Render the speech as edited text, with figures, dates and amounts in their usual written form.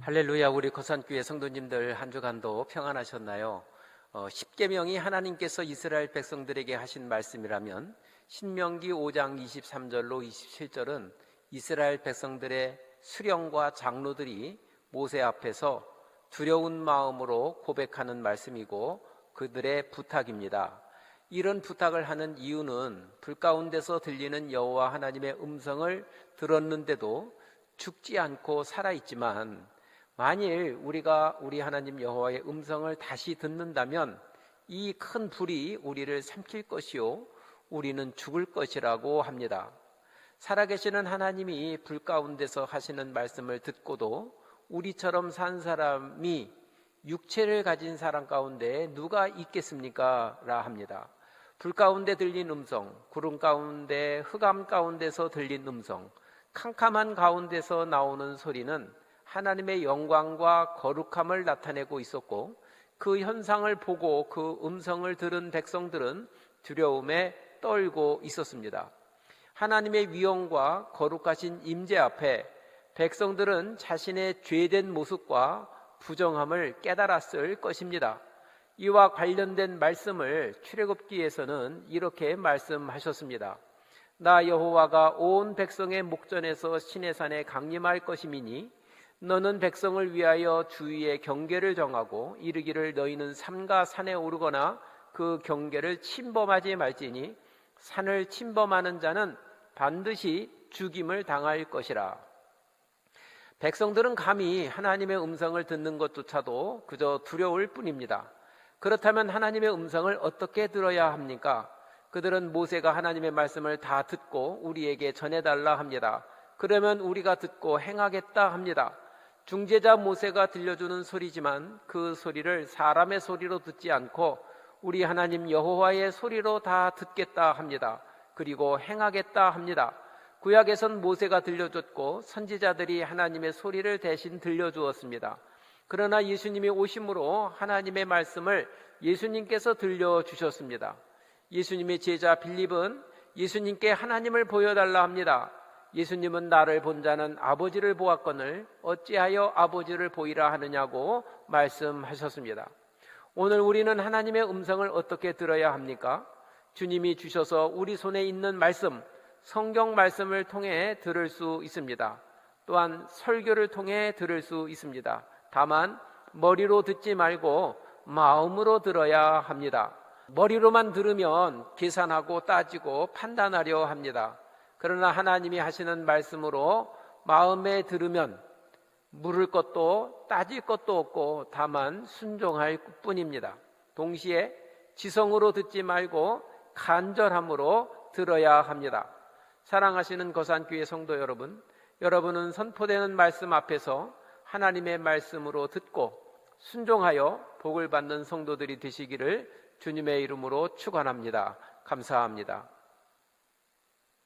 할렐루야. 우리 거산교회 성도님들 한 주간도 평안하셨나요? 10계명이 하나님께서 이스라엘 백성들에게 하신 말씀이라면 신명기 5장 23절로 27절은 이스라엘 백성들의 수령과 장로들이 모세 앞에서 두려운 마음으로 고백하는 말씀이고 그들의 부탁입니다. 이런 부탁을 하는 이유는 불 가운데서 들리는 여호와 하나님의 음성을 들었는데도 죽지 않고 살아있지만 만일 우리가 우리 하나님 여호와의 음성을 다시 듣는다면 이 큰 불이 우리를 삼킬 것이요 우리는 죽을 것이라고 합니다. 살아계시는 하나님이 불 가운데서 하시는 말씀을 듣고도 우리처럼 산 사람이 육체를 가진 사람 가운데 누가 있겠습니까? 라 합니다. 불 가운데 들린 음성, 구름 가운데 흑암 가운데서 들린 음성, 캄캄한 가운데서 나오는 소리는 하나님의 영광과 거룩함을 나타내고 있었고 그 현상을 보고 그 음성을 들은 백성들은 두려움에 떨고 있었습니다. 하나님의 위엄과 거룩하신 임재 앞에 백성들은 자신의 죄된 모습과 부정함을 깨달았을 것입니다. 이와 관련된 말씀을 출애굽기에서는 이렇게 말씀하셨습니다. 나 여호와가 온 백성의 목전에서 시내산에 강림할 것임이니 너는 백성을 위하여 주위의 경계를 정하고 이르기를 너희는 삼가 산에 오르거나 그 경계를 침범하지 말지니 산을 침범하는 자는 반드시 죽임을 당할 것이라. 백성들은 감히 하나님의 음성을 듣는 것조차도 그저 두려울 뿐입니다. 그렇다면 하나님의 음성을 어떻게 들어야 합니까? 그들은 모세가 하나님의 말씀을 다 듣고 우리에게 전해달라 합니다. 그러면 우리가 듣고 행하겠다 합니다. 중재자 모세가 들려주는 소리지만 그 소리를 사람의 소리로 듣지 않고 우리 하나님 여호와의 소리로 다 듣겠다 합니다. 그리고 행하겠다 합니다. 구약에선 모세가 들려줬고 선지자들이 하나님의 소리를 대신 들려주었습니다. 그러나 예수님이 오심으로 하나님의 말씀을 예수님께서 들려주셨습니다. 예수님의 제자 빌립은 예수님께 하나님을 보여달라 합니다. 예수님은 나를 본 자는 아버지를 보았거늘 어찌하여 아버지를 보이라 하느냐고 말씀하셨습니다. 오늘 우리는 하나님의 음성을 어떻게 들어야 합니까? 주님이 주셔서 우리 손에 있는 말씀, 성경 말씀을 통해 들을 수 있습니다. 또한 설교를 통해 들을 수 있습니다. 다만 머리로 듣지 말고 마음으로 들어야 합니다. 머리로만 들으면 계산하고 따지고 판단하려 합니다. 그러나 하나님이 하시는 말씀으로 마음에 들으면 물을 것도 따질 것도 없고 다만 순종할 뿐입니다. 동시에 지성으로 듣지 말고 간절함으로 들어야 합니다. 사랑하시는 거산교회 성도 여러분, 여러분은 선포되는 말씀 앞에서 하나님의 말씀으로 듣고 순종하여 복을 받는 성도들이 되시기를 주님의 이름으로 축원합니다. 감사합니다.